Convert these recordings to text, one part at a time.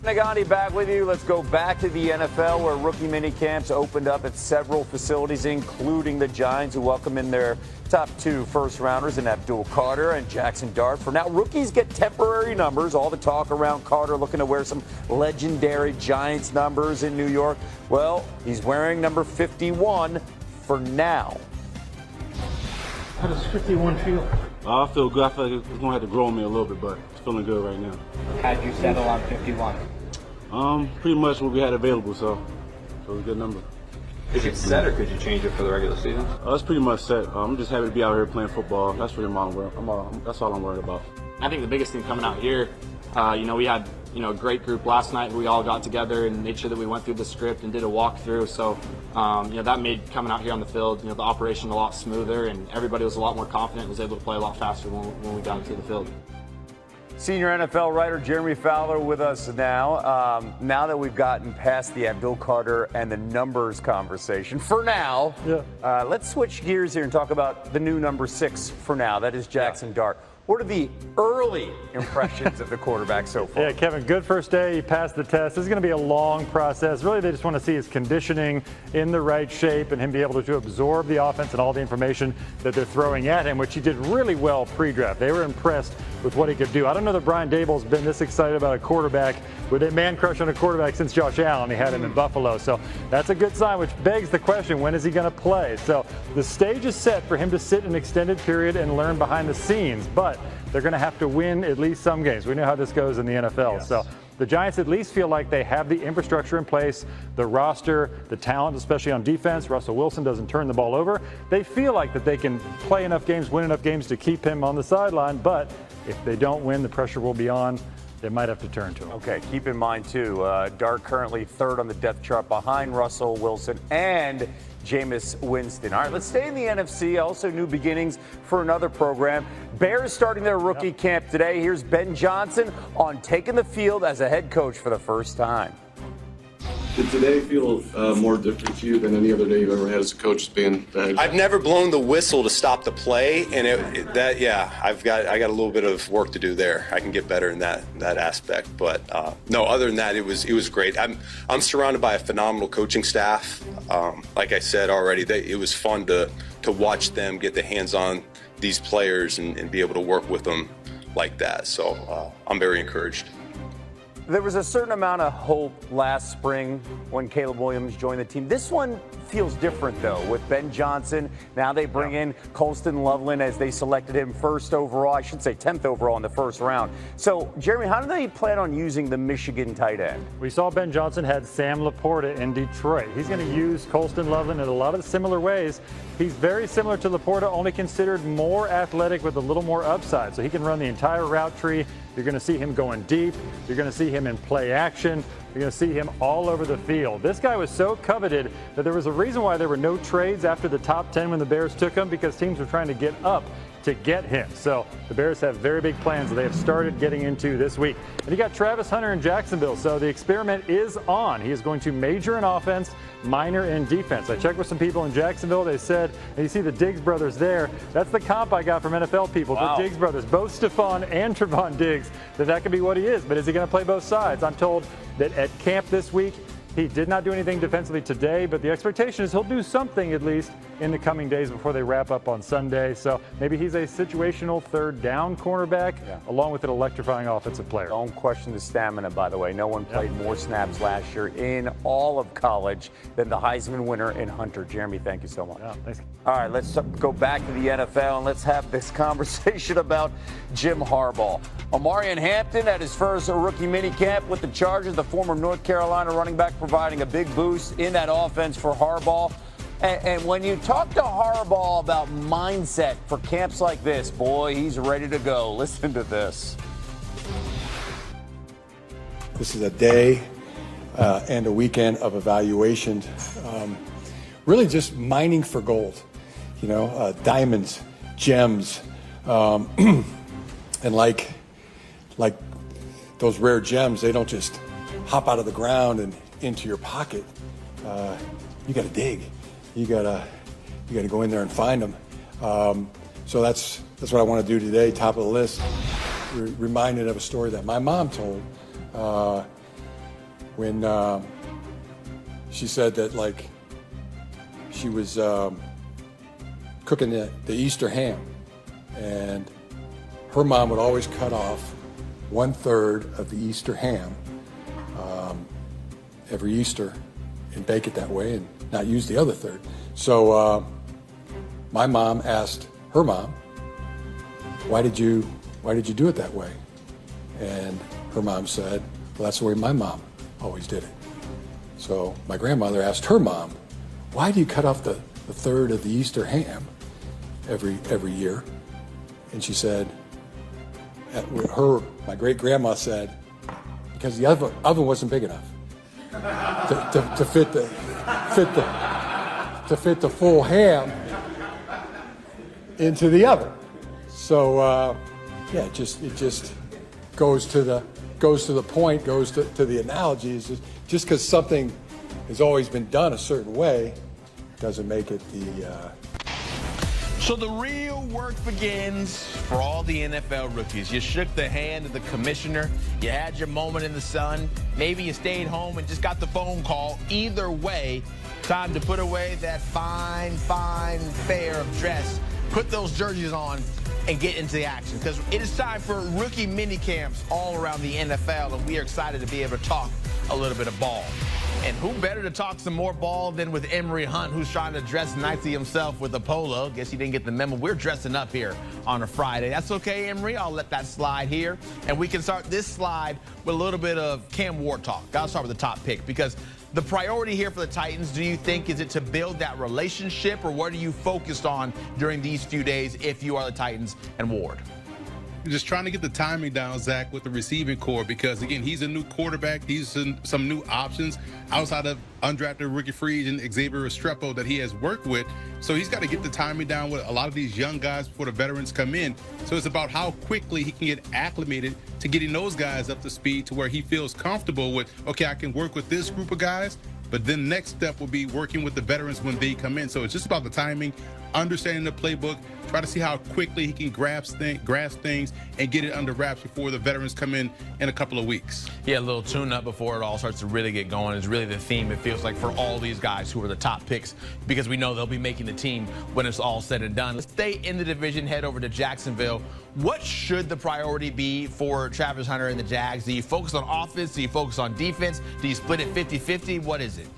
Nagani back with you. Let's go back to the NFL where rookie minicamps opened up at several facilities, including the Giants, who welcome in their top 2 first-rounders in Abdul Carter and Jaxson Dart. For now, rookies get temporary numbers. All the talk around Carter looking to wear some legendary Giants numbers in New York. Well, he's wearing number 51 for now. How does 51 feel? I feel good. I feel like it's going to have to grow on me a little bit, but it's feeling good right now. How'd you settle on 51? Pretty much what we had available, so it's a good number. Is it set or could you change it for the regular season? It's pretty much set. I'm just happy to be out here playing football. That's really that's all I'm worried about. I think the biggest thing coming out here, we had a great group last night. We all got together and made sure that we went through the script and did a walkthrough. So that made coming out here on the field, the operation a lot smoother, and everybody was a lot more confident and was able to play a lot faster when we got into the field. Senior NFL writer Jeremy Fowler with us now. Now that we've gotten past the Abdul Carter and the numbers conversation, for now, let's switch gears here and talk about the new number 6 for now. That is Jaxson Dart. What are the early impressions of the quarterback so far? Yeah, Kevin, good first day. He passed the test. This is going to be a long process. Really, they just want to see his conditioning in the right shape and him be able to absorb the offense and all the information that they're throwing at him, which he did really well pre-draft. They were impressed with what he could do. I don't know that Brian Daboll's been this excited about a quarterback with a man crush on a quarterback since Josh Allen. He had him in Buffalo. So that's a good sign, which begs the question, when is he going to play? So the stage is set for him to sit an extended period and learn behind the scenes. But they're going to have to win at least some games. We know how this goes in the NFL. Yes. So the Giants at least feel like they have the infrastructure in place, the roster, the talent, especially on defense. Russell Wilson doesn't turn the ball over. They feel like that they can play enough games, win enough games to keep him on the sideline. But if they don't win, the pressure will be on. They might have to turn to him. Okay, keep in mind, too, Dart currently 3rd on the depth chart behind Russell Wilson and Jameis Winston. All right, let's stay in the NFC. Also, new beginnings for another program. Bears starting their rookie camp today. Here's Ben Johnson on taking the field as a head coach for the first time. Did today feel more different to you than any other day you've ever had as a coach? I've never blown the whistle to stop the play, and I got a little bit of work to do there. I can get better in that aspect, but no. Other than that, it was great. I'm surrounded by a phenomenal coaching staff. Like I said already, it was fun to watch them get the hands on these players and be able to work with them like that. So I'm very encouraged. There was a certain amount of hope last spring when Caleb Williams joined the team. This one feels different, though, with Ben Johnson. Now they bring in Colston Loveland as they selected him 1st overall. I should say 10th overall in the 1st round. So, Jeremy, how do they plan on using the Michigan tight end? We saw Ben Johnson had Sam Laporta in Detroit. He's going to use Colston Loveland in a lot of similar ways. He's very similar to Laporta, only considered more athletic with a little more upside. So he can run the entire route tree. You're going to see him going deep. You're going to see him in play action. You're going to see him all over the field. This guy was so coveted that there was a reason why there were no trades after the top 10 when the Bears took him, because teams were trying to get up to get him. So the Bears have very big plans that they have started getting into this week. And you got Travis Hunter in Jacksonville. So the experiment is on. He is going to major in offense, minor in defense. I checked with some people in Jacksonville. They said, and you see the Diggs brothers there. That's the comp I got from NFL people. Wow. The Diggs brothers, both Stephon and Trevon Diggs, that could be what he is. But is he going to play both sides? I'm told that at camp this week, he did not do anything defensively today, but the expectation is he'll do something at least in the coming days before they wrap up on Sunday. So maybe he's a situational 3rd down cornerback, along with an electrifying offensive player. Don't question the stamina, by the way. No one played more snaps last year in all of college than the Heisman winner in Hunter. Jeremy, thank you so much. Yeah, thanks. All right, let's go back to the NFL and let's have this conversation about Jim Harbaugh. Omarion Hampton at his first rookie minicamp with the Chargers, the former North Carolina running back, providing a big boost in that offense for Harbaugh. And when you talk to Harbaugh about mindset for camps like this, boy, he's ready to go. Listen to this. This is a day and a weekend of evaluation, really just mining for gold, diamonds, gems, and like those rare gems, they don't just hop out of the ground and into your pocket. You got to dig. You got to go in there and find them. So that's what I want to do today. Top of the list. Reminded of a story that my mom told when she said that, like, she was cooking the Easter ham, and her mom would always cut off 1/3 of the Easter ham every Easter and bake it that way and not use the other third. So my mom asked her mom, why did you do it that way? And her mom said, well, that's the way my mom always did it. So my grandmother asked her mom, why do you cut off the third of the Easter ham every year? And she said, my great grandma said, because the oven wasn't big enough to fit the full ham into the oven. So yeah, it just goes to the point, goes to the analogy. Is just because something has always been done a certain way doesn't make it the. So the real work begins for all the NFL rookies. You shook the hand of the commissioner. You had your moment in the sun. Maybe you stayed home and just got the phone call. Either way, time to put away that fine pair of dress. Put those jerseys on and get into the action, because it is time for rookie mini camps all around the NFL, and we are excited to be able to talk a little bit of ball. And who better to talk some more ball than with Emory Hunt, who's trying to dress nicely himself with a polo. Guess he didn't get the memo. We're dressing up here on a Friday. That's okay, Emory. I'll let that slide here. And we can start this slide with a little bit of Cam Ward talk. Gotta start with the top pick, because the priority here for the Titans, do you think, is it to build that relationship, or what are you focused on during these few days if you are the Titans and Ward? Just trying to get the timing down, Zach, with the receiving core, because, again, he's a new quarterback. He's some new options outside of undrafted rookie free agent Xavier Restrepo that he has worked with. So he's got to get the timing down with a lot of these young guys before the veterans come in. So it's about how quickly he can get acclimated to getting those guys up to speed to where he feels comfortable with, okay, I can work with this group of guys, but then next step will be working with the veterans when they come in. So it's just about the timing, understanding the playbook, try to see how quickly he can grasp things and get it under wraps before the veterans come in a couple of weeks. Yeah, a little tune-up before it all starts to really get going is really the theme, it feels like, for all these guys who are the top picks, because we know they'll be making the team when it's all said and done. Let's stay in the division, head over to Jacksonville. What should the priority be for Travis Hunter and the Jags? Do you focus on offense? Do you focus on defense? Do you split it 50-50? What is it?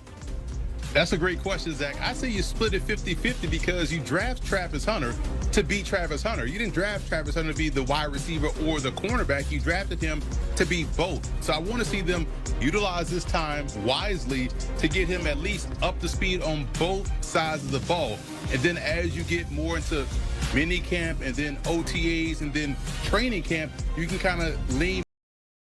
That's a great question, Zach. I say you split it 50-50 because you draft Travis Hunter to be Travis Hunter. You didn't draft Travis Hunter to be the wide receiver or the cornerback. You drafted him to be both. So I want to see them utilize this time wisely to get him at least up to speed on both sides of the ball. And then as you get more into mini camp and then OTAs and then training camp, you can kind of lean